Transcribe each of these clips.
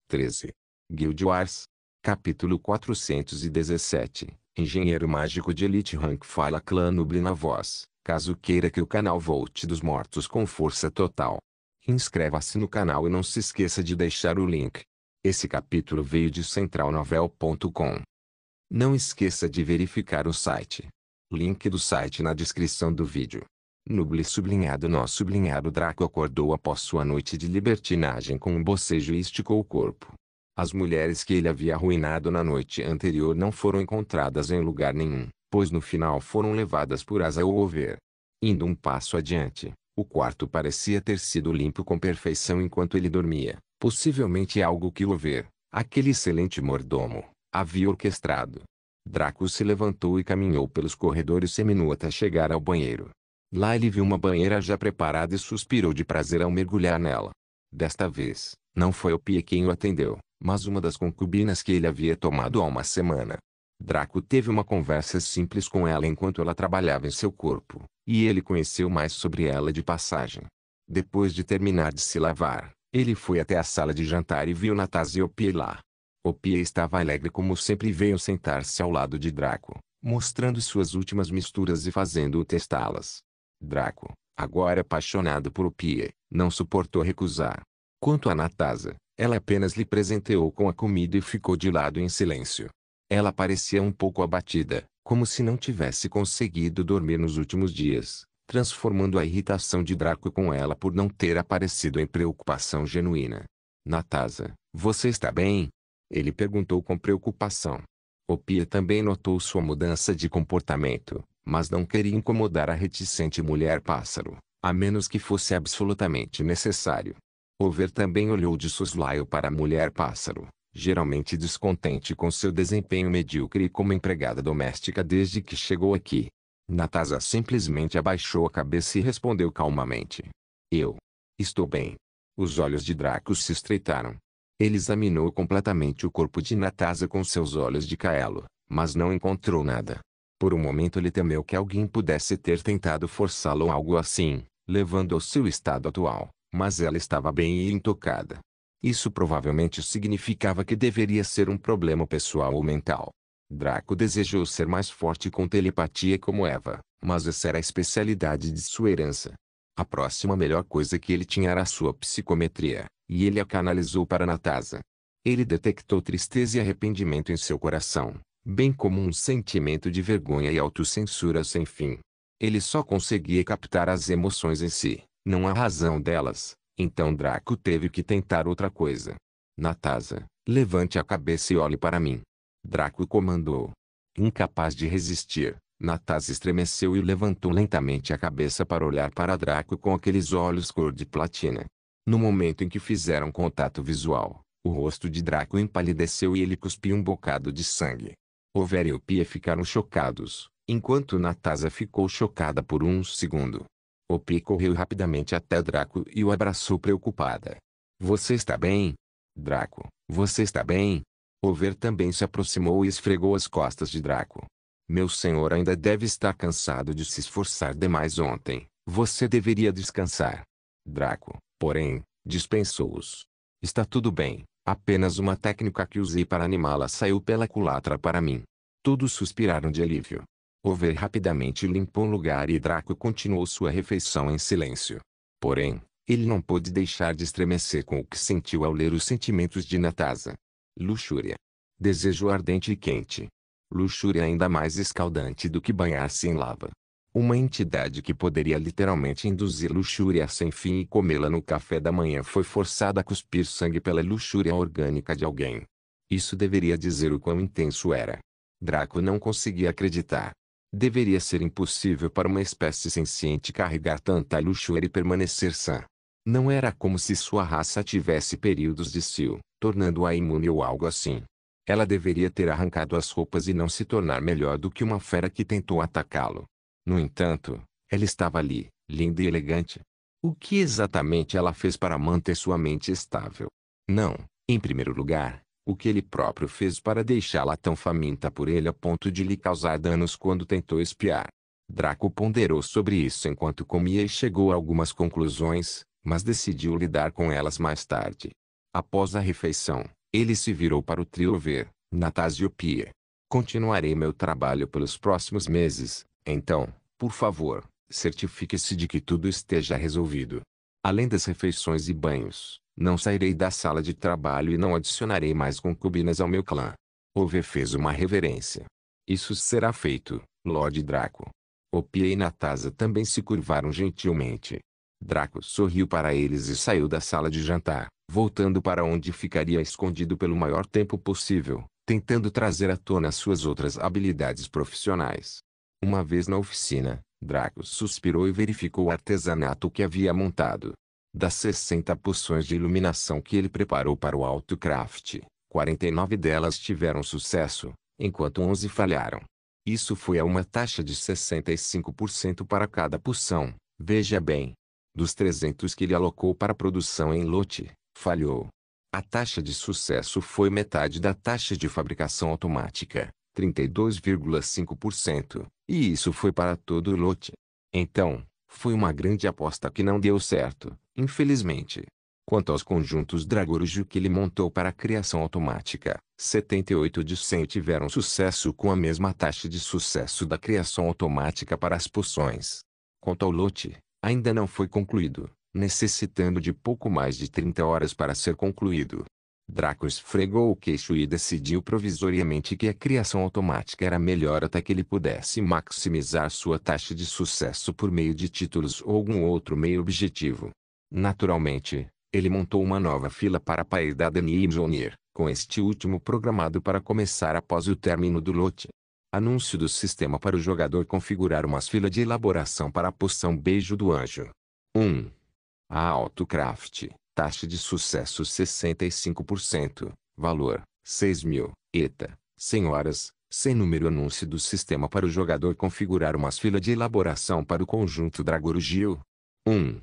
13. Guild Wars. Capítulo 417. Engenheiro mágico de elite rank fala clã Nubli na voz, caso queira que o canal volte dos mortos com força total. Inscreva-se no canal e não se esqueça de deixar o link. Esse capítulo veio de centralnovel.com. Não esqueça de verificar o site. Link do site na descrição do vídeo. Nubli Draco acordou após sua noite de libertinagem com um bocejo e esticou o corpo. As mulheres que ele havia arruinado na noite anterior não foram encontradas em lugar nenhum, pois no final foram levadas por Asa ou Over. Indo um passo adiante, o quarto parecia ter sido limpo com perfeição enquanto ele dormia, possivelmente algo que Over, aquele excelente mordomo, havia orquestrado. Draco se levantou e caminhou pelos corredores seminu até chegar ao banheiro. Lá ele viu uma banheira já preparada e suspirou de prazer ao mergulhar nela. Desta vez, não foi Opie quem o atendeu, mas uma das concubinas que ele havia tomado há uma semana. Draco teve uma conversa simples com ela enquanto ela trabalhava em seu corpo, e ele conheceu mais sobre ela de passagem. Depois de terminar de se lavar, ele foi até a sala de jantar e viu Natasha e Opie lá. Opie estava alegre como sempre e veio sentar-se ao lado de Draco, mostrando suas últimas misturas e fazendo-o testá-las. Draco, agora apaixonado por Opie, não suportou recusar. Quanto a Natasha, ela apenas lhe presenteou com a comida e ficou de lado em silêncio. Ela parecia um pouco abatida, como se não tivesse conseguido dormir nos últimos dias, transformando a irritação de Draco com ela por não ter aparecido em preocupação genuína. Natasha, você está bem? Ele perguntou com preocupação. Opie também notou sua mudança de comportamento, mas não queria incomodar a reticente mulher-pássaro, a menos que fosse absolutamente necessário. Over também olhou de soslaio para a mulher-pássaro, geralmente descontente com seu desempenho medíocre como empregada doméstica desde que chegou aqui. Natasha simplesmente abaixou a cabeça e respondeu calmamente. Eu estou bem. Os olhos de Draco se estreitaram. Ele examinou completamente o corpo de Natasha com seus olhos de Kaelo, mas não encontrou nada. Por um momento ele temeu que alguém pudesse ter tentado forçá-lo ou algo assim, levando ao seu estado atual, mas ela estava bem e intocada. Isso provavelmente significava que deveria ser um problema pessoal ou mental. Draco desejou ser mais forte com telepatia como Eva, mas essa era a especialidade de sua herança. A próxima melhor coisa que ele tinha era a sua psicometria, e ele a canalizou para Natasha. Ele detectou tristeza e arrependimento em seu coração, bem como um sentimento de vergonha e autocensura sem fim. Ele só conseguia captar as emoções em si, não a razão delas, então Draco teve que tentar outra coisa. Natasha, levante a cabeça e olhe para mim. Draco comandou. Incapaz de resistir, Natasha estremeceu e levantou lentamente a cabeça para olhar para Draco com aqueles olhos cor de platina. No momento em que fizeram contato visual, o rosto de Draco empalideceu e ele cuspiu um bocado de sangue. Over e Opie ficaram chocados, enquanto Natasha ficou chocada por um segundo. Opie correu rapidamente até Draco e o abraçou preocupada. Você está bem? Draco, você está bem? Over também se aproximou e esfregou as costas de Draco. Meu senhor ainda deve estar cansado de se esforçar demais ontem. Você deveria descansar. Draco, porém, dispensou-os. Está tudo bem, apenas uma técnica que usei para animá-la saiu pela culatra para mim. Todos suspiraram de alívio. Over rapidamente limpou o lugar e Draco continuou sua refeição em silêncio. Porém, ele não pôde deixar de estremecer com o que sentiu ao ler os sentimentos de Natasha. Luxúria. Desejo ardente e quente. Luxúria ainda mais escaldante do que banhar-se em lava. Uma entidade que poderia literalmente induzir luxúria sem fim e comê-la no café da manhã foi forçada a cuspir sangue pela luxúria orgânica de alguém. Isso deveria dizer o quão intenso era. Draco não conseguia acreditar. Deveria ser impossível para uma espécie senciente carregar tanta luxúria e permanecer sã. Não era como se sua raça tivesse períodos de cio, tornando-a imune ou algo assim. Ela deveria ter arrancado as roupas e não se tornar melhor do que uma fera que tentou atacá-lo. No entanto, ela estava ali, linda e elegante. O que exatamente ela fez para manter sua mente estável? Não, em primeiro lugar, o que ele próprio fez para deixá-la tão faminta por ele a ponto de lhe causar danos quando tentou espiar. Draco ponderou sobre isso enquanto comia e chegou a algumas conclusões, mas decidiu lidar com elas mais tarde. Após a refeição, Ele se virou para o trio ver, Natasio Pia. Continuarei meu trabalho pelos próximos meses, então, por favor, certifique-se de que tudo esteja resolvido. Além das refeições e banhos, não sairei da sala de trabalho e não adicionarei mais concubinas ao meu clã. Ove fez uma reverência. Isso será feito, Lord Draco. Opia e Natasa também se curvaram gentilmente. Draco sorriu para eles e saiu da sala de jantar, voltando para onde ficaria escondido pelo maior tempo possível, tentando trazer à tona suas outras habilidades profissionais. Uma vez na oficina, Draco suspirou e verificou o artesanato que havia montado. Das 60 poções de iluminação que ele preparou para o AutoCraft, 49 delas tiveram sucesso, enquanto 11 falharam. Isso foi a uma taxa de 65% para cada poção, veja bem. Dos 300 que ele alocou para a produção em lote, falhou. A taxa de sucesso foi metade da taxa de fabricação automática, 32,5%, e isso foi para todo o lote. Então, foi uma grande aposta que não deu certo, infelizmente. Quanto aos conjuntos Dragorujo que ele montou para a criação automática, 78 de 100 tiveram sucesso com a mesma taxa de sucesso da criação automática para as poções. Quanto ao lote, ainda não foi concluído, necessitando de pouco mais de 30 horas para ser concluído. Draco esfregou o queixo e decidiu provisoriamente que a criação automática era melhor até que ele pudesse maximizar sua taxa de sucesso por meio de títulos ou algum outro meio objetivo. Naturalmente, ele montou uma nova fila para Paedaden e Mjolnir, com este último programado para começar após o término do lote. Anúncio do sistema para o jogador configurar uma fila de elaboração para a poção Beijo do Anjo. 1. A AutoCraft, taxa de sucesso 65%, valor, 6.000, ETA, 100 horas, sem número. Anúncio do sistema para o jogador configurar uma fila de elaboração para o conjunto Dragorugil. 1.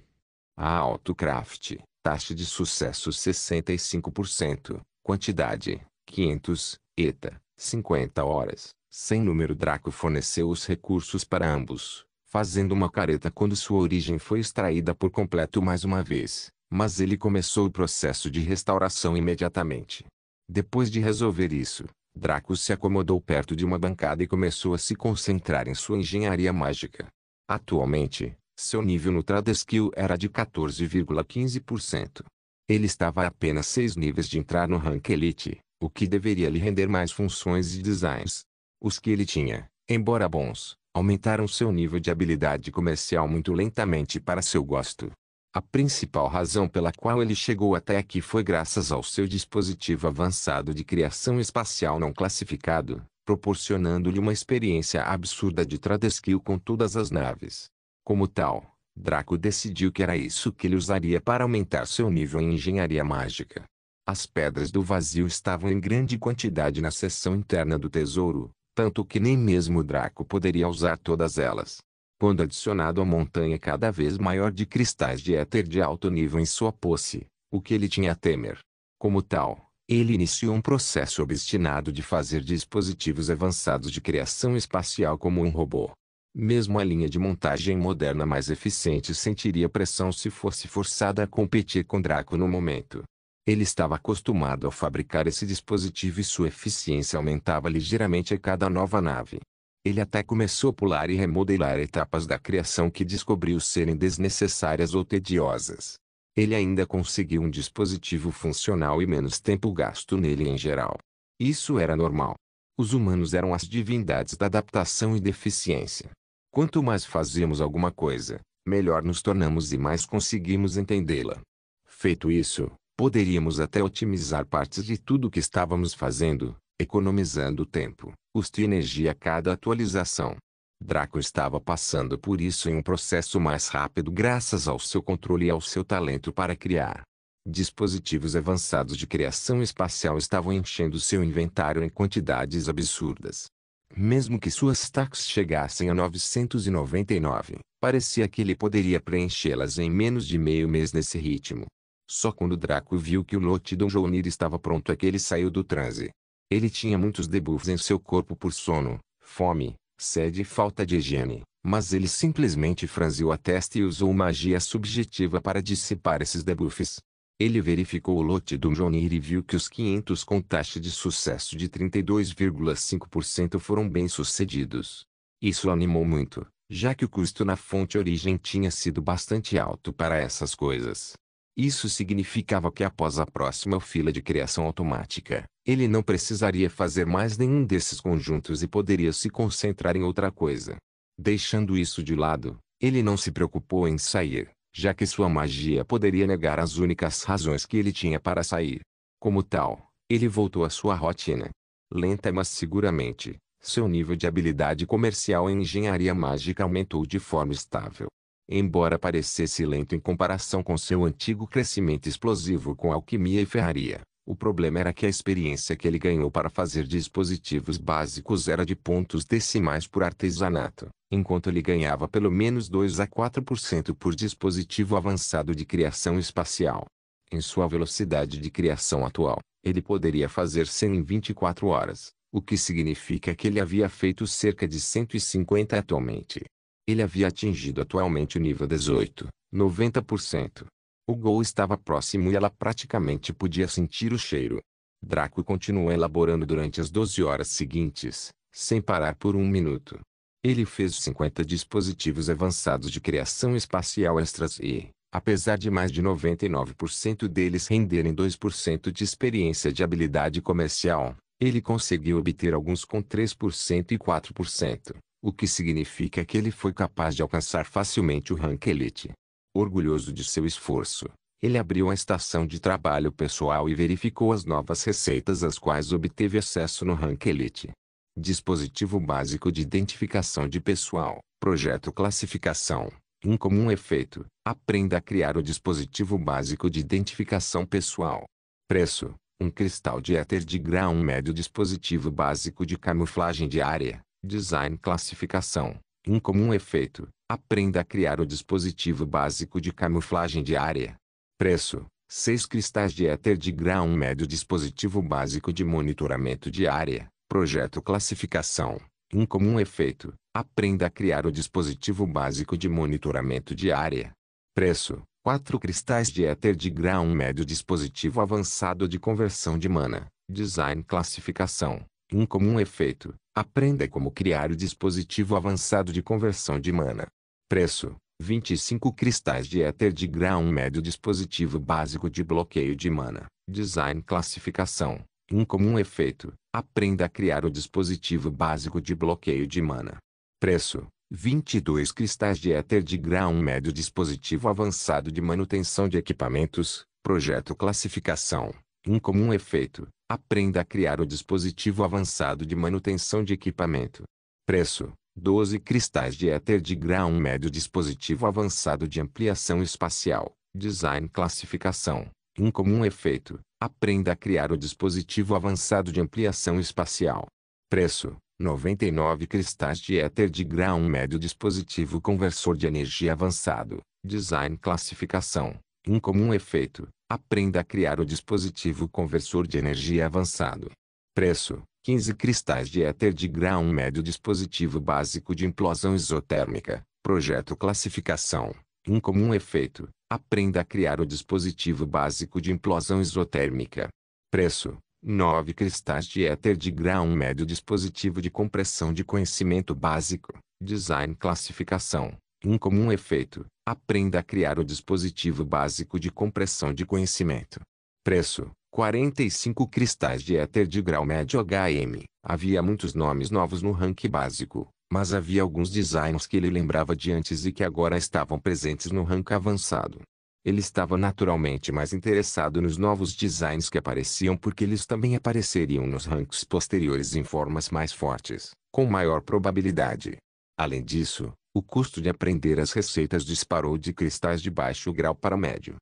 A AutoCraft, taxa de sucesso 65%, quantidade, 500, ETA, 50 horas, sem número. Draco forneceu os recursos para ambos, fazendo uma careta quando sua origem foi extraída por completo mais uma vez, mas ele começou o processo de restauração imediatamente. Depois de resolver isso, Draco se acomodou perto de uma bancada e começou a se concentrar em sua engenharia mágica. Atualmente, seu nível no Trade Skill era de 14,15%. Ele estava a apenas 6 níveis de entrar no Rank Elite, o que deveria lhe render mais funções e designs. Os que ele tinha, embora bons, aumentaram seu nível de habilidade comercial muito lentamente para seu gosto. A principal razão pela qual ele chegou até aqui foi graças ao seu dispositivo avançado de criação espacial não classificado, proporcionando-lhe uma experiência absurda de Trade Skill com todas as naves. Como tal, Draco decidiu que era isso que ele usaria para aumentar seu nível em engenharia mágica. As pedras do vazio estavam em grande quantidade na seção interna do tesouro, tanto que nem mesmo Draco poderia usar todas elas. Quando adicionado a montanha cada vez maior de cristais de éter de alto nível em sua posse, o que ele tinha a temer. Como tal, ele iniciou um processo obstinado de fazer dispositivos avançados de criação espacial como um robô. Mesmo a linha de montagem moderna mais eficiente sentiria pressão se fosse forçada a competir com Draco no momento. Ele estava acostumado a fabricar esse dispositivo e sua eficiência aumentava ligeiramente a cada nova nave. Ele até começou a pular e remodelar etapas da criação que descobriu serem desnecessárias ou tediosas. Ele ainda conseguiu um dispositivo funcional e menos tempo gasto nele em geral. Isso era normal. Os humanos eram as divindades da adaptação e da eficiência. Quanto mais fazíamos alguma coisa, melhor nos tornamos e mais conseguimos entendê-la. Feito isso, poderíamos até otimizar partes de tudo o que estávamos fazendo, economizando tempo, custo e energia a cada atualização. Draco estava passando por isso em um processo mais rápido graças ao seu controle e ao seu talento para criar. Dispositivos avançados de criação espacial estavam enchendo seu inventário em quantidades absurdas. Mesmo que suas stacks chegassem a 999, parecia que ele poderia preenchê-las em menos de meio mês nesse ritmo. Só quando Draco viu que o lote do Mjolnir estava pronto é que ele saiu do transe. Ele tinha muitos debuffs em seu corpo por sono, fome, sede e falta de higiene, mas ele simplesmente franziu a testa e usou magia subjetiva para dissipar esses debuffs. Ele verificou o lote do Mjolnir e viu que os 500 com taxa de sucesso de 32,5% foram bem-sucedidos. Isso o animou muito, já que o custo na fonte origem tinha sido bastante alto para essas coisas. Isso significava que após a próxima fila de criação automática, ele não precisaria fazer mais nenhum desses conjuntos e poderia se concentrar em outra coisa. Deixando isso de lado, ele não se preocupou em sair, já que sua magia poderia negar as únicas razões que ele tinha para sair. Como tal, ele voltou à sua rotina. Lenta mas seguramente, seu nível de habilidade comercial em engenharia mágica aumentou de forma estável. Embora parecesse lento em comparação com seu antigo crescimento explosivo com alquimia e ferraria, o problema era que a experiência que ele ganhou para fazer dispositivos básicos era de pontos decimais por artesanato, enquanto ele ganhava pelo menos 2 a 4% por dispositivo avançado de criação espacial. Em sua velocidade de criação atual, ele poderia fazer 100 em 24 horas, o que significa que ele havia feito cerca de 150 atualmente. Ele havia atingido atualmente o nível 18, 90%. O Gol estava próximo e ela praticamente podia sentir o cheiro. Draco continuou elaborando durante as 12 horas seguintes, sem parar por um minuto. Ele fez 50 dispositivos avançados de criação espacial extras e, apesar de mais de 99% deles renderem 2% de experiência de habilidade comercial, ele conseguiu obter alguns com 3% e 4%. O que significa que ele foi capaz de alcançar facilmente o rank Elite. Orgulhoso de seu esforço, ele abriu a estação de trabalho pessoal e verificou as novas receitas às quais obteve acesso no rank Elite. Dispositivo básico de identificação de pessoal, projeto classificação, incomum efeito, aprenda a criar o dispositivo básico de identificação pessoal. Preço, um cristal de éter de grau médio dispositivo básico de camuflagem de área. Design classificação, incomum efeito, aprenda a criar o dispositivo básico de camuflagem de área. Preço, 6 cristais de éter de grau médio dispositivo básico de monitoramento de área. Projeto classificação, incomum efeito, aprenda a criar o dispositivo básico de monitoramento de área. Preço, 4 cristais de éter de grau médio dispositivo avançado de conversão de mana. Design classificação, incomum efeito, aprenda como criar o dispositivo avançado de conversão de mana. Preço, 25 cristais de éter de grau médio dispositivo básico de bloqueio de mana. Design classificação, incomum efeito, aprenda a criar o dispositivo básico de bloqueio de mana. Preço, 22 cristais de éter de grau médio dispositivo avançado de manutenção de equipamentos. Projeto classificação, incomum efeito, aprenda a criar o dispositivo avançado de manutenção de equipamento. Preço, 12 cristais de éter de grau médio dispositivo avançado de ampliação espacial. Design classificação, incomum efeito, aprenda a criar o dispositivo avançado de ampliação espacial. Preço, 99 cristais de éter de grau médio dispositivo conversor de energia avançado. Design classificação, incomum efeito, aprenda a criar o dispositivo conversor de energia avançado. Preço, 15 cristais de éter de grau médio dispositivo básico de implosão isotérmica. Projeto classificação, incomum efeito, aprenda a criar o dispositivo básico de implosão isotérmica. Preço, 9 cristais de éter de grau médio dispositivo de compressão de conhecimento básico. Design classificação, incomum efeito, aprenda a criar o dispositivo básico de compressão de conhecimento. Preço, 45 cristais de éter de grau médio HM. Havia muitos nomes novos no rank básico, mas havia alguns designs que ele lembrava de antes e que agora estavam presentes no rank avançado. Ele estava naturalmente mais interessado nos novos designs que apareciam porque eles também apareceriam nos ranks posteriores em formas mais fortes, com maior probabilidade. Além disso, o custo de aprender as receitas disparou de cristais de baixo grau para médio.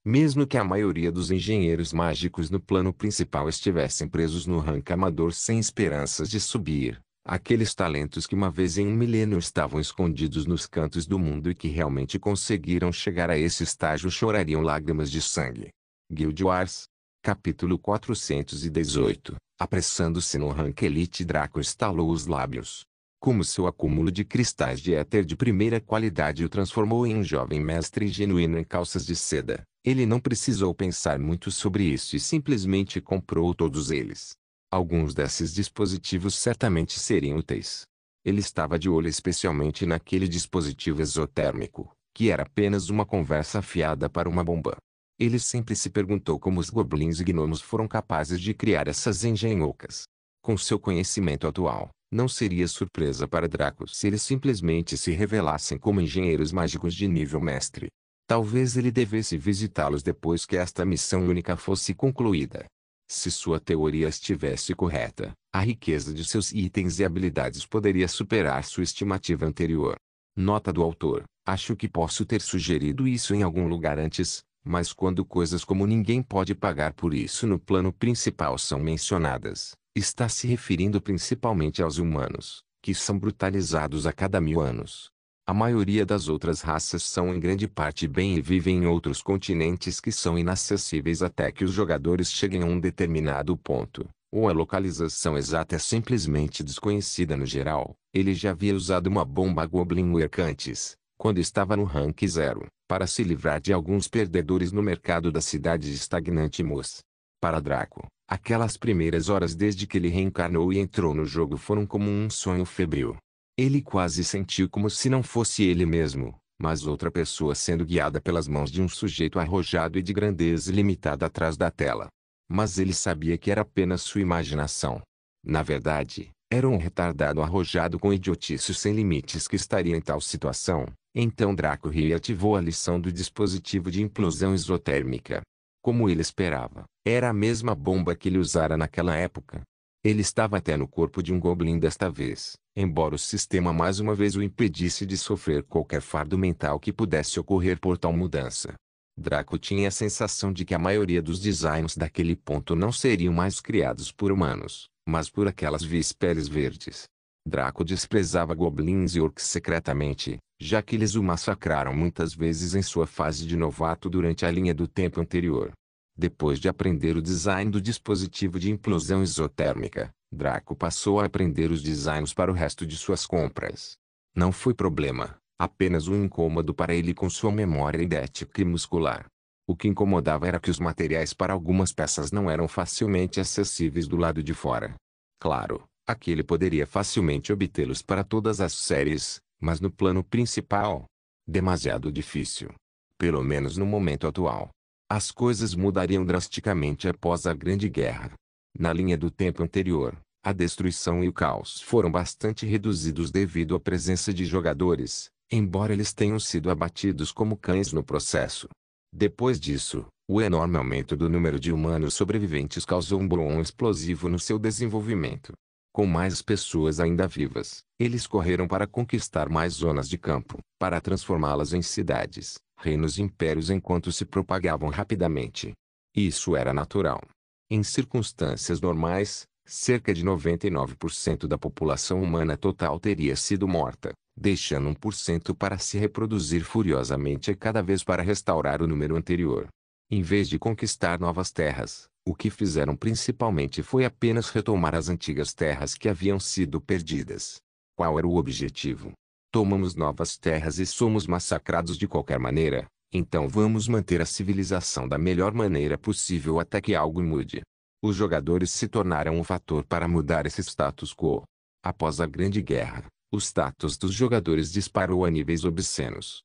Mesmo que a maioria dos engenheiros mágicos no plano principal estivessem presos no rank amador sem esperanças de subir, aqueles talentos que uma vez em um milênio estavam escondidos nos cantos do mundo e que realmente conseguiram chegar a esse estágio chorariam lágrimas de sangue. Guild Wars. Capítulo 418. Apressando-se no rank Elite, Draco estalou os lábios. Como seu acúmulo de cristais de éter de primeira qualidade o transformou em um jovem mestre genuíno em calças de seda, ele não precisou pensar muito sobre isso e simplesmente comprou todos eles. Alguns desses dispositivos certamente seriam úteis. Ele estava de olho especialmente naquele dispositivo exotérmico, que era apenas uma conversa afiada para uma bomba. Ele sempre se perguntou como os goblins e gnomos foram capazes de criar essas engenhocas. Com seu conhecimento atual, não seria surpresa para Draco se eles simplesmente se revelassem como engenheiros mágicos de nível mestre. Talvez ele devesse visitá-los depois que esta missão única fosse concluída. Se sua teoria estivesse correta, a riqueza de seus itens e habilidades poderia superar sua estimativa anterior. Nota do autor: acho que posso ter sugerido isso em algum lugar antes, mas quando coisas como ninguém pode pagar por isso no plano principal são mencionadas, está se referindo principalmente aos humanos, que são brutalizados a cada 1000 anos. A maioria das outras raças são em grande parte bem e vivem em outros continentes que são inacessíveis até que os jogadores cheguem a um determinado ponto, ou a localização exata é simplesmente desconhecida no geral. Ele já havia usado uma bomba Goblinware antes, quando estava no rank 0, para se livrar de alguns perdedores no mercado da cidade de Stagnante Moss. Para Draco, aquelas primeiras horas desde que ele reencarnou e entrou no jogo foram como um sonho febril. Ele quase sentiu como se não fosse ele mesmo, mas outra pessoa sendo guiada pelas mãos de um sujeito arrojado e de grandeza ilimitada atrás da tela. Mas ele sabia que era apenas sua imaginação. Na verdade, era um retardado arrojado com idiotice sem limites que estaria em tal situação. Então Draco riu e ativou a lição do dispositivo de implosão exotérmica. Como ele esperava, era a mesma bomba que ele usara naquela época. Ele estava até no corpo de um goblin desta vez, embora o sistema mais uma vez o impedisse de sofrer qualquer fardo mental que pudesse ocorrer por tal mudança. Draco tinha a sensação de que a maioria dos designs daquele ponto não seriam mais criados por humanos, mas por aquelas vis-peles verdes. Draco desprezava goblins e orcs secretamente, já que eles o massacraram muitas vezes em sua fase de novato durante a linha do tempo anterior. Depois de aprender o design do dispositivo de implosão exotérmica, Draco passou a aprender os designs para o resto de suas compras. Não foi problema, apenas um incômodo para ele com sua memória idética e muscular. O que incomodava era que os materiais para algumas peças não eram facilmente acessíveis do lado de fora. Claro, aqui ele poderia facilmente obtê-los para todas as séries, mas no plano principal, demasiado difícil. Pelo menos no momento atual. As coisas mudariam drasticamente após a Grande Guerra. Na linha do tempo anterior, a destruição e o caos foram bastante reduzidos devido à presença de jogadores, embora eles tenham sido abatidos como cães no processo. Depois disso, o enorme aumento do número de humanos sobreviventes causou um boom explosivo no seu desenvolvimento. Com mais pessoas ainda vivas, eles correram para conquistar mais zonas de campo, para transformá-las em cidades, reinos e impérios enquanto se propagavam rapidamente. Isso era natural. Em circunstâncias normais, cerca de 99% da população humana total teria sido morta, deixando 1% para se reproduzir furiosamente a cada vez para restaurar o número anterior. Em vez de conquistar novas terras, o que fizeram principalmente foi apenas retomar as antigas terras que haviam sido perdidas. Qual era o objetivo? Tomamos novas terras e somos massacrados de qualquer maneira, então vamos manter a civilização da melhor maneira possível até que algo mude. Os jogadores se tornaram um fator para mudar esse status quo. Após a Grande Guerra, o status dos jogadores disparou a níveis obscenos.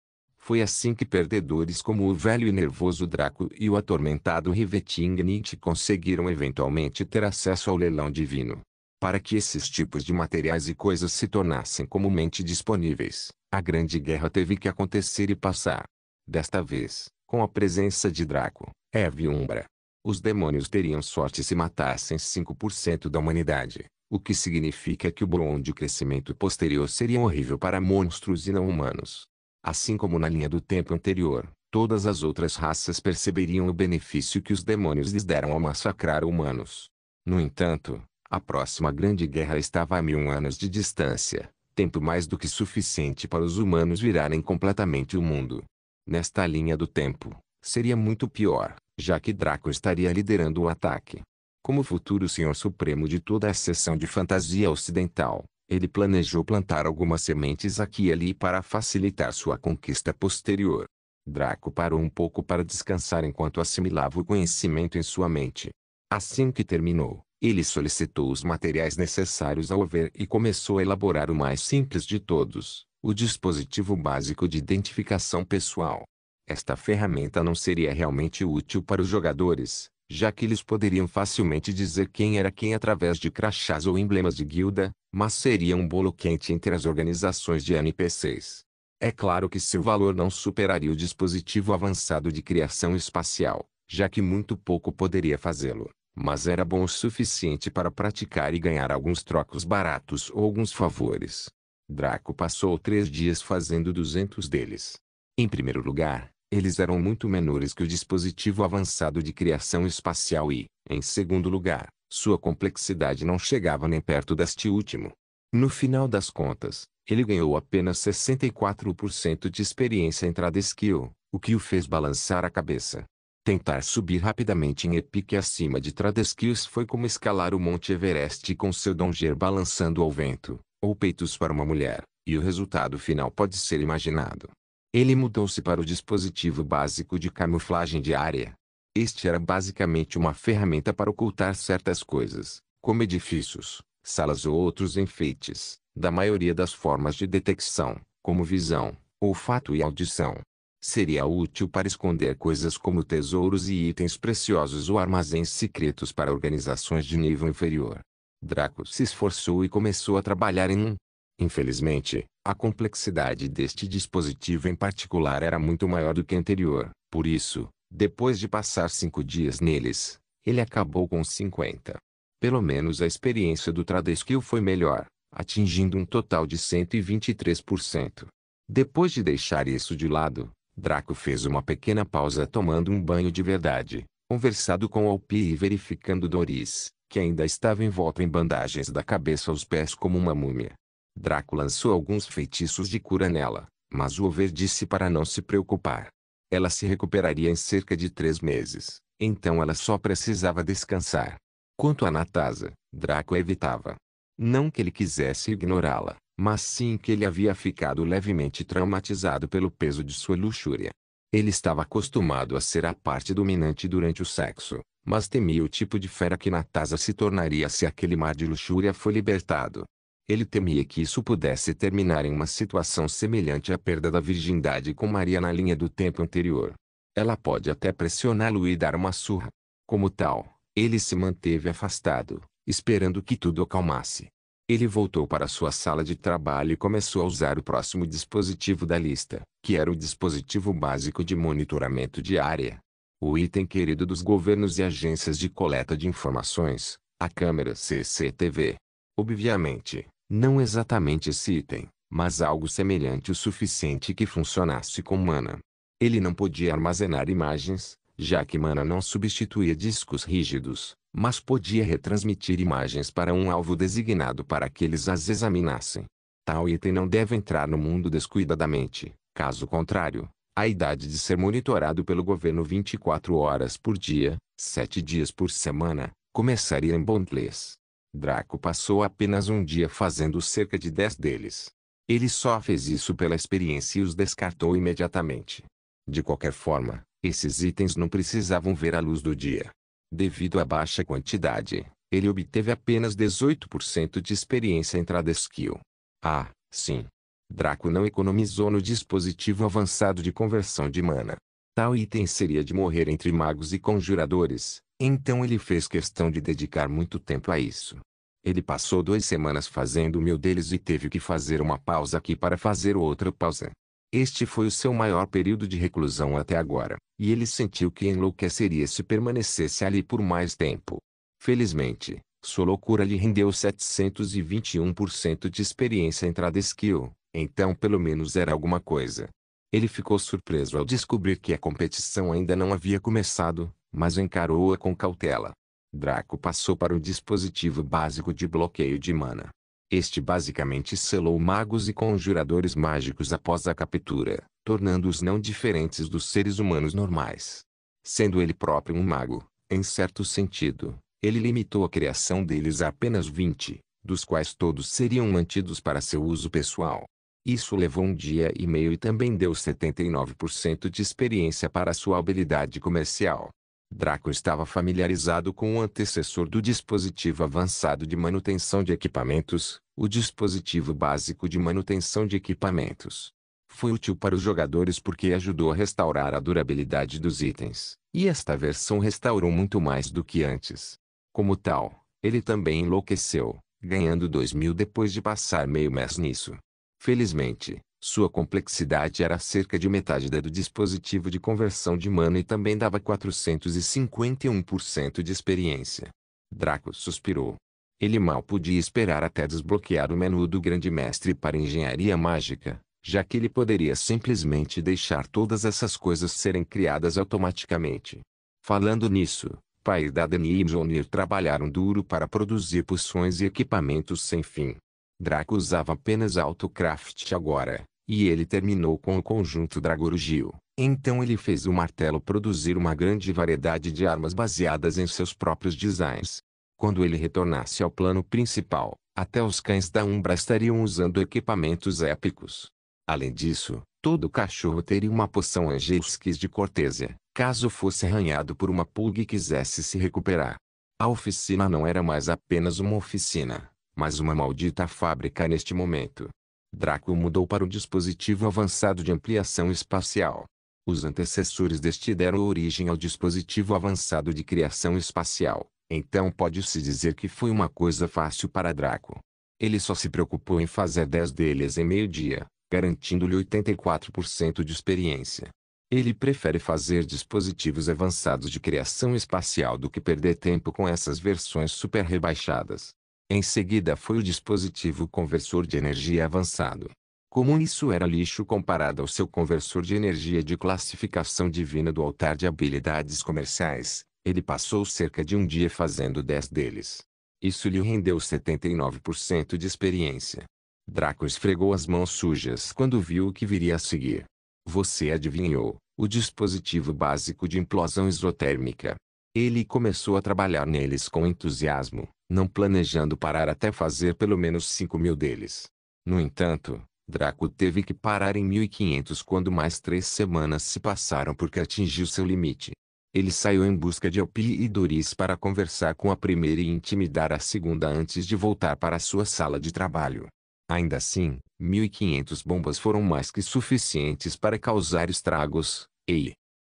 Foi assim que perdedores como o velho e nervoso Draco e o atormentado Riveting Nietzsche conseguiram eventualmente ter acesso ao leilão divino. Para que esses tipos de materiais e coisas se tornassem comumente disponíveis, a Grande Guerra teve que acontecer e passar. Desta vez, com a presença de Draco, Eve e Umbra, os demônios teriam sorte se matassem 5% da humanidade, o que significa que o boom de crescimento posterior seria horrível para monstros e não humanos. Assim como na linha do tempo anterior, todas as outras raças perceberiam o benefício que os demônios lhes deram ao massacrar humanos. No entanto, a próxima Grande Guerra estava a 1000 anos de distância, tempo mais do que suficiente para os humanos virarem completamente o mundo. Nesta linha do tempo, seria muito pior, já que Draco estaria liderando o ataque. Como futuro Senhor Supremo de toda a seção de fantasia ocidental, Ele planejou plantar algumas sementes aqui e ali para facilitar sua conquista posterior. Draco parou um pouco para descansar enquanto assimilava o conhecimento em sua mente. Assim que terminou, ele solicitou os materiais necessários ao ver e começou a elaborar o mais simples de todos, o dispositivo básico de identificação pessoal. Esta ferramenta não seria realmente útil para os jogadores, já que eles poderiam facilmente dizer quem era quem através de crachás ou emblemas de guilda, mas seria um bolo quente entre as organizações de NPCs. É claro que seu valor não superaria o dispositivo avançado de criação espacial, já que muito pouco poderia fazê-lo, mas era bom o suficiente para praticar e ganhar alguns trocos baratos ou alguns favores. Draco passou 3 dias fazendo 200 deles. Em primeiro lugar, eles eram muito menores que o dispositivo avançado de criação espacial e, em segundo lugar, sua complexidade não chegava nem perto deste último. No final das contas, ele ganhou apenas 64% de experiência em Trade Skill, o que o fez balançar a cabeça. Tentar subir rapidamente em Epic acima de Trade Skills foi como escalar o Monte Everest com seu Donger balançando ao vento, ou peitos para uma mulher, e o resultado final pode ser imaginado. Ele mudou-se para o dispositivo básico de camuflagem diária. Este era basicamente uma ferramenta para ocultar certas coisas, como edifícios, salas ou outros enfeites, da maioria das formas de detecção, como visão, olfato e audição. Seria útil para esconder coisas como tesouros e itens preciosos ou armazéns secretos para organizações de nível inferior. Draco se esforçou e começou a trabalhar em um. Infelizmente, a complexidade deste dispositivo em particular era muito maior do que a anterior, por isso, depois de passar 5 dias neles, ele acabou com 50. Pelo menos a experiência do Trade Skill foi melhor, atingindo um total de 123%. Depois de deixar isso de lado, Draco fez uma pequena pausa tomando um banho de verdade, conversado com Alpi e verificando Doris, que ainda estava envolta em bandagens da cabeça aos pés como uma múmia. Draco lançou alguns feitiços de cura nela, mas o Over disse para não se preocupar. Ela se recuperaria em cerca de 3 meses, então ela só precisava descansar. Quanto a Natasa, Draco a evitava. Não que ele quisesse ignorá-la, mas sim que ele havia ficado levemente traumatizado pelo peso de sua luxúria. Ele estava acostumado a ser a parte dominante durante o sexo, mas temia o tipo de fera que Natasa se tornaria se aquele mar de luxúria foi libertado. Ele temia que isso pudesse terminar em uma situação semelhante à perda da virgindade com Maria na linha do tempo anterior. Ela pode até pressioná-lo e dar uma surra. Como tal, ele se manteve afastado, esperando que tudo acalmasse. Ele voltou para sua sala de trabalho e começou a usar o próximo dispositivo da lista, que era o dispositivo básico de monitoramento de área. O item querido dos governos e agências de coleta de informações, a câmera CCTV. Obviamente, não exatamente esse item, mas algo semelhante o suficiente que funcionasse com mana. Ele não podia armazenar imagens, já que mana não substituía discos rígidos, mas podia retransmitir imagens para um alvo designado para que eles as examinassem. Tal item não deve entrar no mundo descuidadamente, caso contrário, a idade de ser monitorado pelo governo 24 horas por dia, 7 dias por semana, começaria em Bondless. Draco passou apenas um dia fazendo cerca de 10 deles. Ele só fez isso pela experiência e os descartou imediatamente. De qualquer forma, esses itens não precisavam ver a luz do dia. Devido à baixa quantidade, ele obteve apenas 18% de experiência em Trade Skill. Ah, sim. Draco não economizou no dispositivo avançado de conversão de mana. Tal item seria de morrer entre magos e conjuradores, então ele fez questão de dedicar muito tempo a isso. Ele passou 2 semanas fazendo 1000 deles e teve que fazer uma pausa aqui para fazer outra pausa. Este foi o seu maior período de reclusão até agora, e ele sentiu que enlouqueceria se permanecesse ali por mais tempo. Felizmente, sua loucura lhe rendeu 721% de experiência em Trade Skill, então pelo menos era alguma coisa. Ele ficou surpreso ao descobrir que a competição ainda não havia começado, mas encarou-a com cautela. Draco passou para o dispositivo básico de bloqueio de mana. Este basicamente selou magos e conjuradores mágicos após a captura, tornando-os não diferentes dos seres humanos normais. Sendo ele próprio um mago, em certo sentido, ele limitou a criação deles a apenas 20, dos quais todos seriam mantidos para seu uso pessoal. Isso levou 1 dia e meio e também deu 79% de experiência para sua habilidade comercial. Draco estava familiarizado com o antecessor do dispositivo avançado de manutenção de equipamentos, o dispositivo básico de manutenção de equipamentos. Foi útil para os jogadores porque ajudou a restaurar a durabilidade dos itens, e esta versão restaurou muito mais do que antes. Como tal, ele também enlouqueceu, ganhando 2.000 depois de passar meio mês nisso. Felizmente, sua complexidade era cerca de metade da do dispositivo de conversão de mana e também dava 451% de experiência. Draco suspirou. Ele mal podia esperar até desbloquear o menu do Grande Mestre para Engenharia Mágica, já que ele poderia simplesmente deixar todas essas coisas serem criadas automaticamente. Falando nisso, Paidadden e Mjolnir trabalharam duro para produzir poções e equipamentos sem fim. Draco usava apenas Autocraft agora, e ele terminou com o conjunto Dragorugil. Então ele fez o martelo produzir uma grande variedade de armas baseadas em seus próprios designs. Quando ele retornasse ao plano principal, até os cães da Umbra estariam usando equipamentos épicos. Além disso, todo cachorro teria uma poção Angelskis de cortesia, caso fosse arranhado por uma pulga e quisesse se recuperar. A oficina não era mais apenas uma oficina, mas uma maldita fábrica neste momento. Draco mudou para o dispositivo avançado de ampliação espacial. Os antecessores deste deram origem ao dispositivo avançado de criação espacial, então pode-se dizer que foi uma coisa fácil para Draco. Ele só se preocupou em fazer 10 deles em meio-dia, garantindo-lhe 84% de experiência. Ele prefere fazer dispositivos avançados de criação espacial do que perder tempo com essas versões super rebaixadas. Em seguida foi o dispositivo conversor de energia avançado. Como isso era lixo comparado ao seu conversor de energia de classificação divina do altar de habilidades comerciais, ele passou cerca de 1 dia fazendo 10 deles. Isso lhe rendeu 79% de experiência. Draco esfregou as mãos sujas quando viu o que viria a seguir. Você adivinhou, o dispositivo básico de implosão isotérmica. Ele começou a trabalhar neles com entusiasmo, não planejando parar até fazer pelo menos 5.000 deles. No entanto, Draco teve que parar em 1.500 quando mais 3 semanas se passaram porque atingiu seu limite. Ele saiu em busca de Alpi e Doris para conversar com a primeira e intimidar a segunda antes de voltar para sua sala de trabalho. Ainda assim, 1.500 bombas foram mais que suficientes para causar estragos.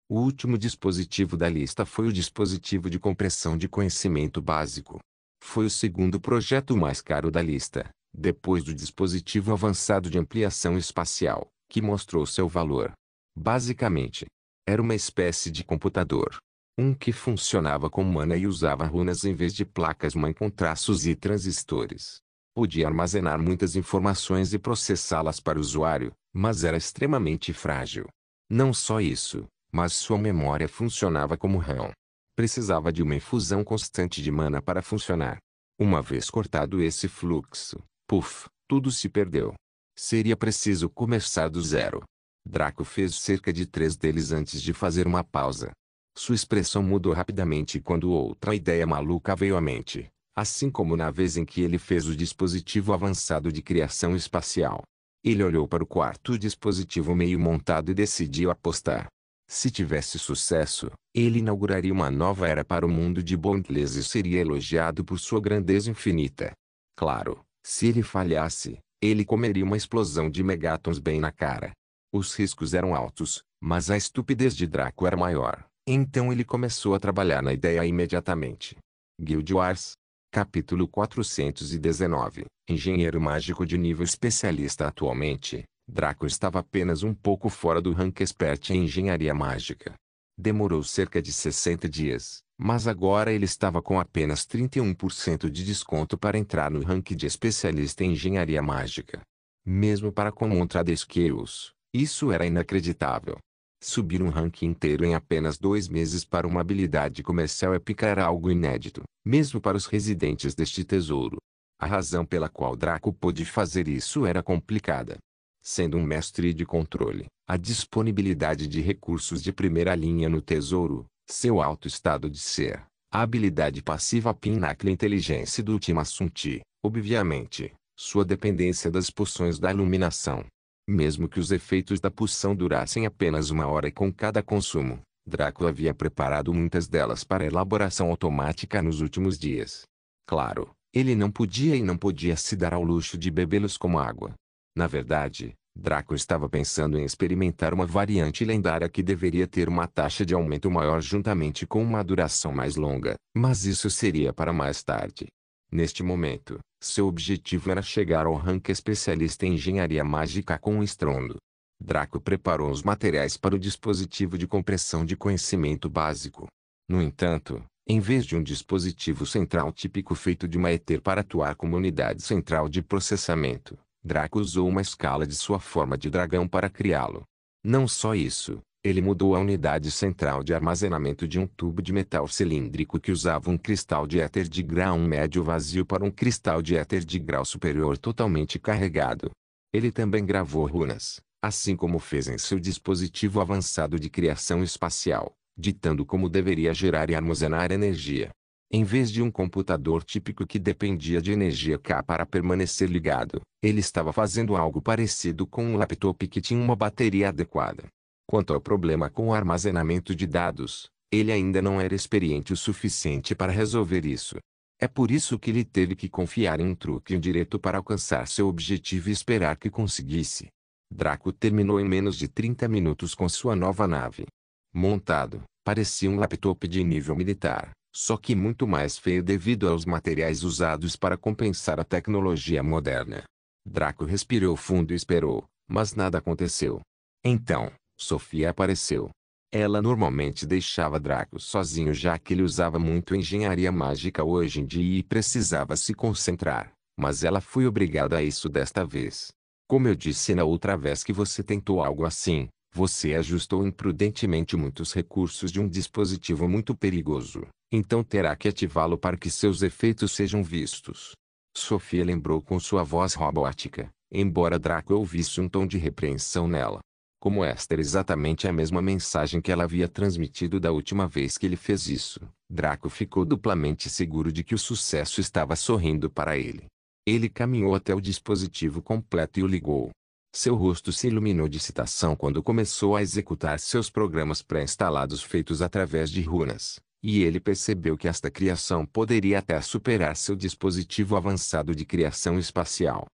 O último dispositivo da lista foi o dispositivo de compressão de conhecimento básico. Foi o segundo projeto mais caro da lista, depois do dispositivo avançado de ampliação espacial, que mostrou seu valor. Basicamente, era uma espécie de computador. Um que funcionava com mana e usava runas em vez de placas-mãe com traços e transistores. Podia armazenar muitas informações e processá-las para o usuário, mas era extremamente frágil. Não só isso, mas sua memória funcionava como RAM. Precisava de uma infusão constante de mana para funcionar. Uma vez cortado esse fluxo, tudo se perdeu. Seria preciso começar do zero. Draco fez cerca de 3 deles antes de fazer uma pausa. Sua expressão mudou rapidamente quando outra ideia maluca veio à mente, assim como na vez em que ele fez o dispositivo avançado de criação espacial. Ele olhou para o quarto dispositivo meio montado e decidiu apostar. Se tivesse sucesso, ele inauguraria uma nova era para o mundo de Bondless e seria elogiado por sua grandeza infinita. Claro, se ele falhasse, ele comeria uma explosão de megatons bem na cara. Os riscos eram altos, mas a estupidez de Draco era maior. Então ele começou a trabalhar na ideia imediatamente. Guild Wars. Capítulo 419. Engenheiro mágico de nível especialista. Atualmente, Draco estava apenas um pouco fora do rank expert em engenharia mágica. Demorou cerca de 60 dias, mas agora ele estava com apenas 31% de desconto para entrar no rank de especialista em engenharia mágica. Mesmo para Common Skills, isso era inacreditável. Subir um ranking inteiro em apenas 2 meses para uma habilidade comercial épica era algo inédito, mesmo para os residentes deste tesouro. A razão pela qual Draco pôde fazer isso era complicada. Sendo um mestre de controle, a disponibilidade de recursos de primeira linha no tesouro, seu alto estado de ser, a habilidade passiva Pinnacle Inteligência do Ultima Sunti, Obviamente, sua dependência das poções da iluminação. Mesmo que os efeitos da poção durassem apenas 1 hora com cada consumo, Draco havia preparado muitas delas para elaboração automática nos últimos dias. Claro, ele não podia se dar ao luxo de bebê-los como água. Na verdade, Draco estava pensando em experimentar uma variante lendária que deveria ter uma taxa de aumento maior juntamente com uma duração mais longa, mas isso seria para mais tarde. Neste momento, seu objetivo era chegar ao rank especialista em engenharia mágica com um estrondo. Draco preparou os materiais para o dispositivo de compressão de conhecimento básico. No entanto, em vez de um dispositivo central típico feito de uma Ether para atuar como unidade central de processamento, Draco usou uma escala de sua forma de dragão para criá-lo. Não só isso, ele mudou a unidade central de armazenamento de um tubo de metal cilíndrico que usava um cristal de éter de grau médio vazio para um cristal de éter de grau superior totalmente carregado. Ele também gravou runas, assim como fez em seu dispositivo avançado de criação espacial, ditando como deveria gerar e armazenar energia. Em vez de um computador típico que dependia de energia K para permanecer ligado, ele estava fazendo algo parecido com um laptop que tinha uma bateria adequada. Quanto ao problema com o armazenamento de dados, ele ainda não era experiente o suficiente para resolver isso. É por isso que ele teve que confiar em um truque indireto para alcançar seu objetivo e esperar que conseguisse. Draco terminou em menos de 30 minutos com sua nova nave. Montado, parecia um laptop de nível militar, só que muito mais feio devido aos materiais usados para compensar a tecnologia moderna. Draco respirou fundo e esperou, mas nada aconteceu. Então, Sofia apareceu. Ela normalmente deixava Draco sozinho já que ele usava muito engenharia mágica hoje em dia e precisava se concentrar, mas ela foi obrigada a isso desta vez. Como eu disse na outra vez que você tentou algo assim, você ajustou imprudentemente muitos recursos de um dispositivo muito perigoso, então terá que ativá-lo para que seus efeitos sejam vistos. Sofia lembrou com sua voz robótica, embora Draco ouvisse um tom de repreensão nela. Como esta era exatamente a mesma mensagem que ela havia transmitido da última vez que ele fez isso, Draco ficou duplamente seguro de que o sucesso estava sorrindo para ele. Ele caminhou até o dispositivo completo e o ligou. Seu rosto se iluminou de excitação quando começou a executar seus programas pré-instalados feitos através de runas, e ele percebeu que esta criação poderia até superar seu dispositivo avançado de criação espacial.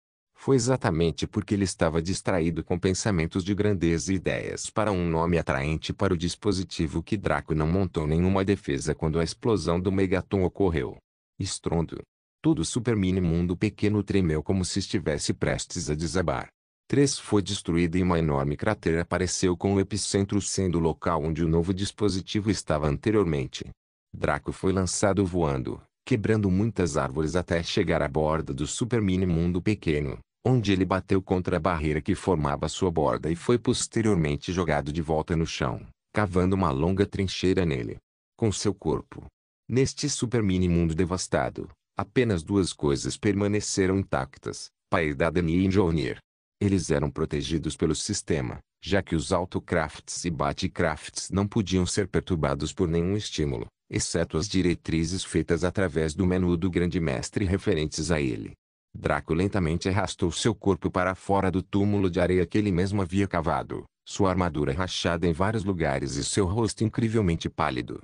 Foi exatamente porque ele estava distraído com pensamentos de grandeza e ideias para um nome atraente para o dispositivo que Draco não montou nenhuma defesa quando a explosão do Megaton ocorreu. Estrondo. Todo o super mini mundo pequeno tremeu como se estivesse prestes a desabar. 3 foi destruída e uma enorme cratera apareceu com o epicentro sendo o local onde o novo dispositivo estava anteriormente. Draco foi lançado voando, quebrando muitas árvores até chegar à borda do super mini mundo pequeno, onde ele bateu contra a barreira que formava sua borda e foi posteriormente jogado de volta no chão, cavando uma longa trincheira nele. Com seu corpo. Neste super mini mundo devastado, apenas 2 coisas permaneceram intactas, Paidadani e Mjolnir. Eles eram protegidos pelo sistema, já que os Autocrafts e Batcrafts não podiam ser perturbados por nenhum estímulo, exceto as diretrizes feitas através do menu do Grande Mestre referentes a ele. Draco lentamente arrastou seu corpo para fora do túmulo de areia que ele mesmo havia cavado, sua armadura rachada em vários lugares e seu rosto incrivelmente pálido.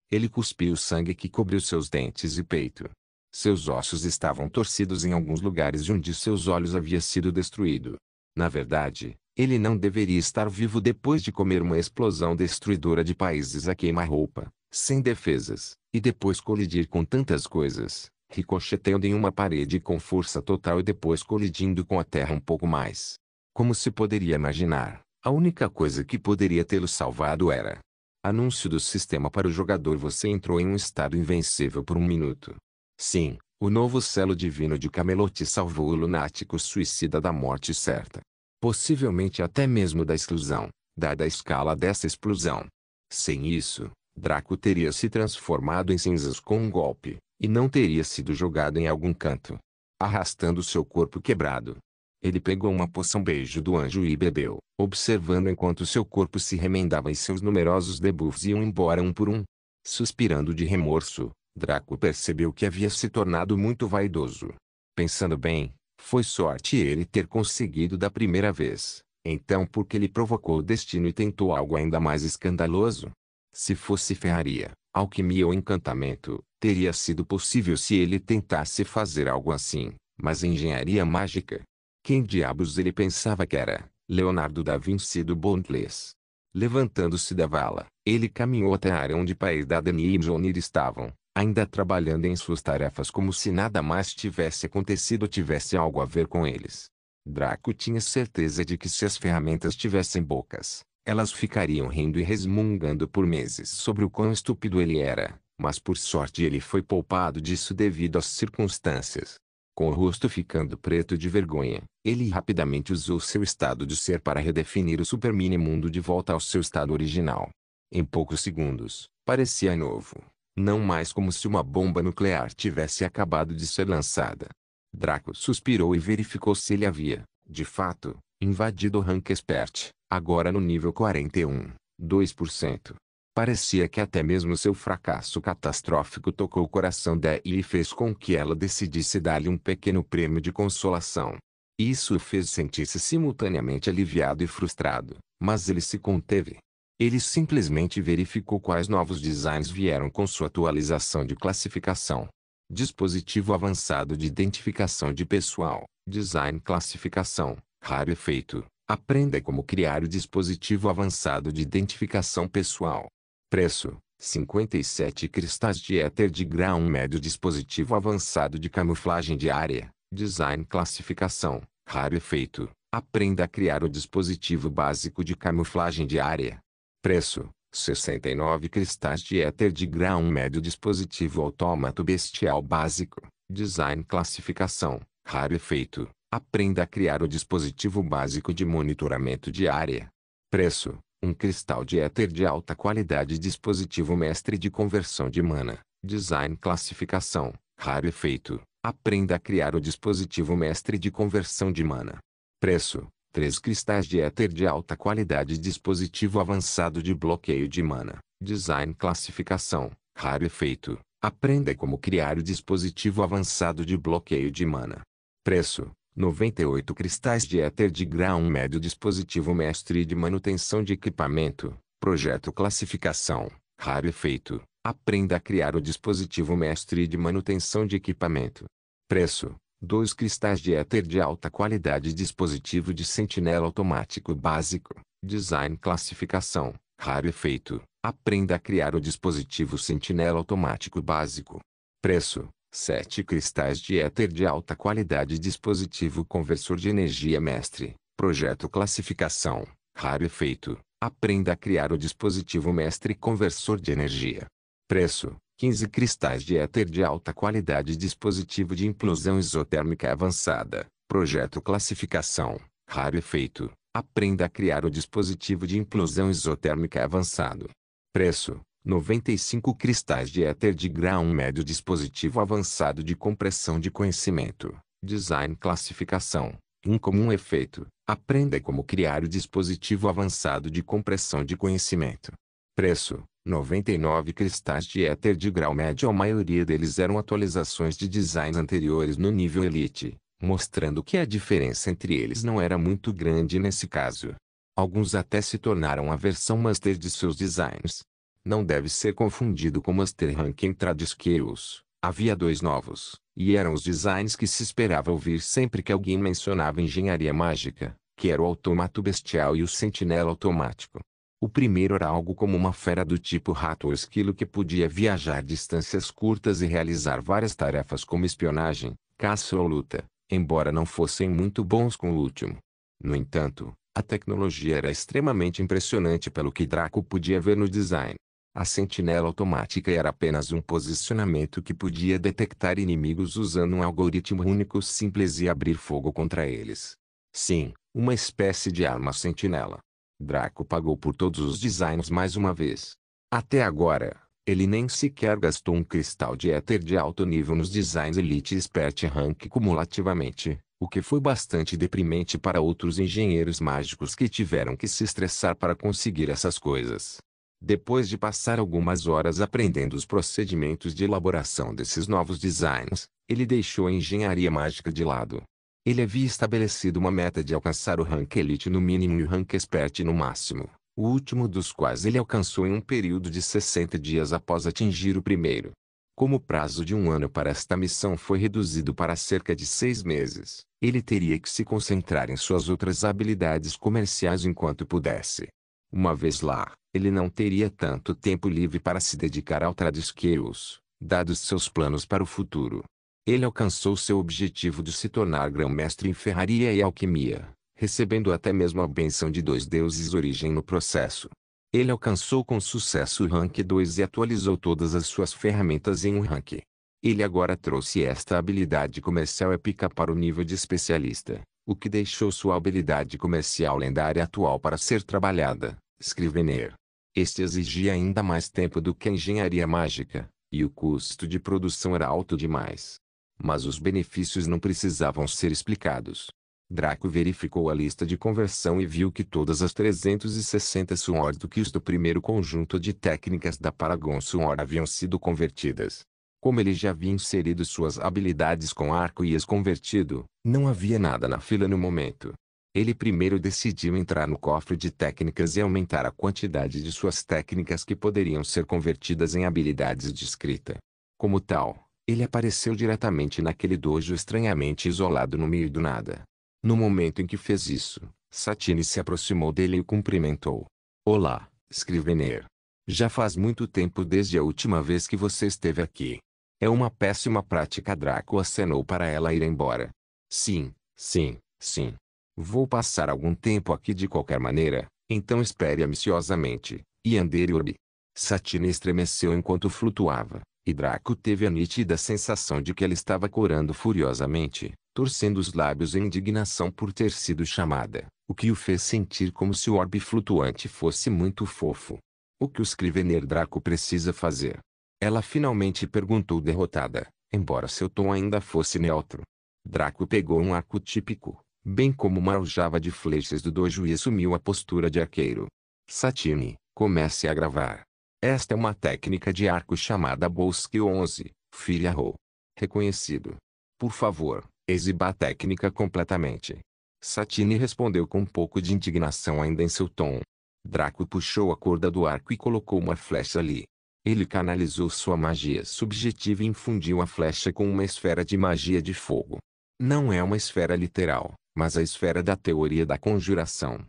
Ele cuspiu o sangue que cobriu seus dentes e peito. Seus ossos estavam torcidos em alguns lugares e um de seus olhos havia sido destruído. Na verdade, ele não deveria estar vivo depois de comer uma explosão destruidora de países a queima-roupa, sem defesas, e depois colidir com tantas coisas, ricocheteando em uma parede com força total e depois colidindo com a terra um pouco mais. Como se poderia imaginar, a única coisa que poderia tê-lo salvado era anúncio do sistema para o jogador: você entrou em um estado invencível por 1 minuto. Sim, o novo selo divino de Camelot salvou o lunático suicida da morte certa. Possivelmente até mesmo da exclusão, dada a escala dessa explosão. Sem isso, Draco teria se transformado em cinzas com um golpe, e não teria sido jogado em algum canto, arrastando seu corpo quebrado. Ele pegou uma poção beijo do anjo e bebeu, observando enquanto seu corpo se remendava e seus numerosos debuffs iam embora um por um. Suspirando de remorso, Draco percebeu que havia se tornado muito vaidoso. Pensando bem, foi sorte ele ter conseguido da primeira vez. Então por que ele provocou o destino e tentou algo ainda mais escandaloso? Se fosse ferraria, alquimia ou encantamento, teria sido possível se ele tentasse fazer algo assim, mas engenharia mágica? Quem diabos ele pensava que era? Leonardo da Vinci do Bondless. Levantando-se da vala, ele caminhou até a área onde Paidadani e Mjolnir estavam, ainda trabalhando em suas tarefas como se nada mais tivesse acontecido ou tivesse algo a ver com eles. Draco tinha certeza de que se as ferramentas tivessem bocas, elas ficariam rindo e resmungando por meses sobre o quão estúpido ele era, mas por sorte ele foi poupado disso devido às circunstâncias. Com o rosto ficando preto de vergonha, ele rapidamente usou seu estado de ser para redefinir o super mini-mundo de volta ao seu estado original. Em poucos segundos, parecia novo, não mais como se uma bomba nuclear tivesse acabado de ser lançada. Draco suspirou e verificou se ele havia, de fato, invadido o rank expert, agora no nível 41, 2%. Parecia que até mesmo seu fracasso catastrófico tocou o coração dela e fez com que ela decidisse dar-lhe um pequeno prêmio de consolação. Isso o fez sentir-se simultaneamente aliviado e frustrado, mas ele se conteve. Ele simplesmente verificou quais novos designs vieram com sua atualização de classificação. Dispositivo avançado de identificação de pessoal, design classificação, raro efeito. Aprenda como criar o dispositivo avançado de identificação pessoal. Preço: 57 cristais de éter de grau médio. Dispositivo avançado de camuflagem de área, design classificação, raro efeito. Aprenda a criar o dispositivo básico de camuflagem de área. Preço: 69 cristais de éter de grau médio. Dispositivo autômato bestial básico, design classificação, raro efeito. Aprenda a criar o dispositivo básico de monitoramento de área. Preço: 1 cristal de éter de alta qualidade. Dispositivo mestre de conversão de mana, design classificação, raro efeito. Aprenda a criar o dispositivo mestre de conversão de mana. Preço: 3 cristais de éter de alta qualidade. Dispositivo avançado de bloqueio de mana, design classificação, raro efeito. Aprenda como criar o dispositivo avançado de bloqueio de mana. Preço: 98 cristais de éter de grau médio. Dispositivo mestre de manutenção de equipamento, projeto classificação, raro efeito. Aprenda a criar o dispositivo mestre de manutenção de equipamento. Preço: 2 cristais de éter de alta qualidade. Dispositivo de sentinela automático básico, design classificação, raro efeito. Aprenda a criar o dispositivo sentinela automático básico. Preço: 7 cristais de éter de alta qualidade. Dispositivo conversor de energia mestre, projeto classificação, raro efeito. Aprenda a criar o dispositivo mestre conversor de energia. Preço: 15 cristais de éter de alta qualidade. Dispositivo de implosão isotérmica avançada, projeto classificação, raro efeito. Aprenda a criar o dispositivo de implosão isotérmica avançado. Preço: 95 cristais de éter de grau médio. Dispositivo avançado de compressão de conhecimento, design classificação, incomum efeito. Aprenda como criar o dispositivo avançado de compressão de conhecimento. Preço: 99 cristais de éter de grau médio. A maioria deles eram atualizações de designs anteriores no nível Elite, mostrando que a diferença entre eles não era muito grande nesse caso. Alguns até se tornaram a versão Master de seus designs. Não deve ser confundido com Master Rank Entrada Skills. Havia 2 novos, e eram os designs que se esperava ouvir sempre que alguém mencionava engenharia mágica, que era o Autômato Bestial e o Sentinela Automático. O primeiro era algo como uma fera do tipo rato ou esquilo que podia viajar distâncias curtas e realizar várias tarefas como espionagem, caça ou luta, embora não fossem muito bons com o último. No entanto, a tecnologia era extremamente impressionante pelo que Draco podia ver no design. A sentinela automática era apenas um posicionamento que podia detectar inimigos usando um algoritmo único simples e abrir fogo contra eles. Sim, uma espécie de arma sentinela. Draco pagou por todos os designs mais uma vez. Até agora, ele nem sequer gastou um cristal de éter de alto nível nos designs Elite e Expert Rank cumulativamente, o que foi bastante deprimente para outros engenheiros mágicos que tiveram que se estressar para conseguir essas coisas. Depois de passar algumas horas aprendendo os procedimentos de elaboração desses novos designs, Ele deixou a engenharia mágica de lado. Ele havia estabelecido uma meta de alcançar o rank Elite no mínimo e o rank Expert no máximo, o último dos quais ele alcançou em um período de 60 dias após atingir o primeiro. Como o prazo de um ano para esta missão foi reduzido para cerca de 6 meses, ele teria que se concentrar em suas outras habilidades comerciais enquanto pudesse. Uma vez lá, ele não teria tanto tempo livre para se dedicar ao TradSkills, dados seus planos para o futuro. Ele alcançou seu objetivo de se tornar grão-mestre em ferraria e alquimia, recebendo até mesmo a bênção de 2 deuses origem no processo. Ele alcançou com sucesso o Rank 2 e atualizou todas as suas ferramentas em um rank. Ele agora trouxe esta habilidade comercial épica para o nível de especialista, o que deixou sua habilidade comercial lendária atual para ser trabalhada, Scrivener. Este exigia ainda mais tempo do que a engenharia mágica, e o custo de produção era alto demais. Mas os benefícios não precisavam ser explicados. Draco verificou a lista de conversão e viu que todas as 360 Sword Kills do primeiro conjunto de técnicas da Paragon Sword haviam sido convertidas. Como ele já havia inserido suas habilidades com arco e as convertido, não havia nada na fila no momento. Ele primeiro decidiu entrar no cofre de técnicas e aumentar a quantidade de suas técnicas que poderiam ser convertidas em habilidades de escrita. Como tal, ele apareceu diretamente naquele dojo estranhamente isolado no meio do nada. No momento em que fez isso, Satine se aproximou dele e o cumprimentou. Olá, Scrivener. Já faz muito tempo desde a última vez que você esteve aqui. É uma péssima prática. Draco acenou para ela ir embora. Sim, sim, sim. Vou passar algum tempo aqui de qualquer maneira, então espere ambiciosamente. Yandere Urbi. Satine estremeceu enquanto flutuava, e Draco teve a nítida sensação de que ela estava corando furiosamente, torcendo os lábios em indignação por ter sido chamada, o que o fez sentir como se o orbe flutuante fosse muito fofo. O que o Scrivener Draco precisa fazer? Ela finalmente perguntou derrotada, embora seu tom ainda fosse neutro. Draco pegou um arco típico, bem como uma aljava de flechas do dojo e assumiu a postura de arqueiro. Satine, comece a gravar. Esta é uma técnica de arco chamada Bowskill 11, filha Ro. Reconhecido. Por favor, exiba a técnica completamente. Satine respondeu com um pouco de indignação ainda em seu tom. Draco puxou a corda do arco e colocou uma flecha ali. Ele canalizou sua magia subjetiva e infundiu a flecha com uma esfera de magia de fogo. Não é uma esfera literal, mas a esfera da teoria da conjuração.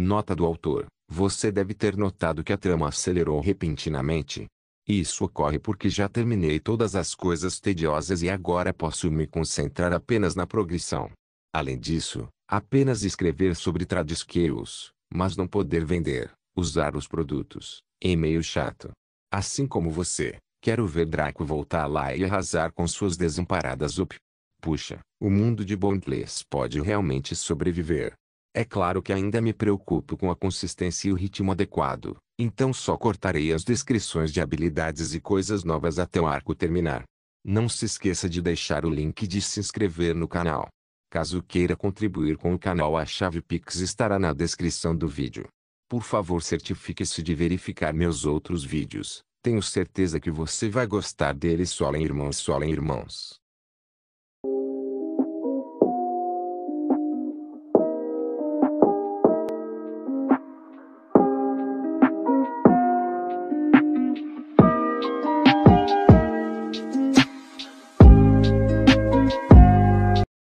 Nota do autor. Você deve ter notado que a trama acelerou repentinamente. Isso ocorre porque já terminei todas as coisas tediosas e agora posso me concentrar apenas na progressão. Além disso, apenas escrever sobre TradSkills, mas não poder vender, usar os produtos, é meio chato. Assim como você, quero ver Draco voltar lá e arrasar com suas desamparadas Puxa, o mundo de Boundless pode realmente sobreviver. É claro que ainda me preocupo com a consistência e o ritmo adequado, então só cortarei as descrições de habilidades e coisas novas até o arco terminar. Não se esqueça de deixar o link de se inscrever no canal. Caso queira contribuir com o canal, a chave Pix estará na descrição do vídeo. Por favor, certifique-se de verificar meus outros vídeos. Tenho certeza que você vai gostar deles. Solen irmãos.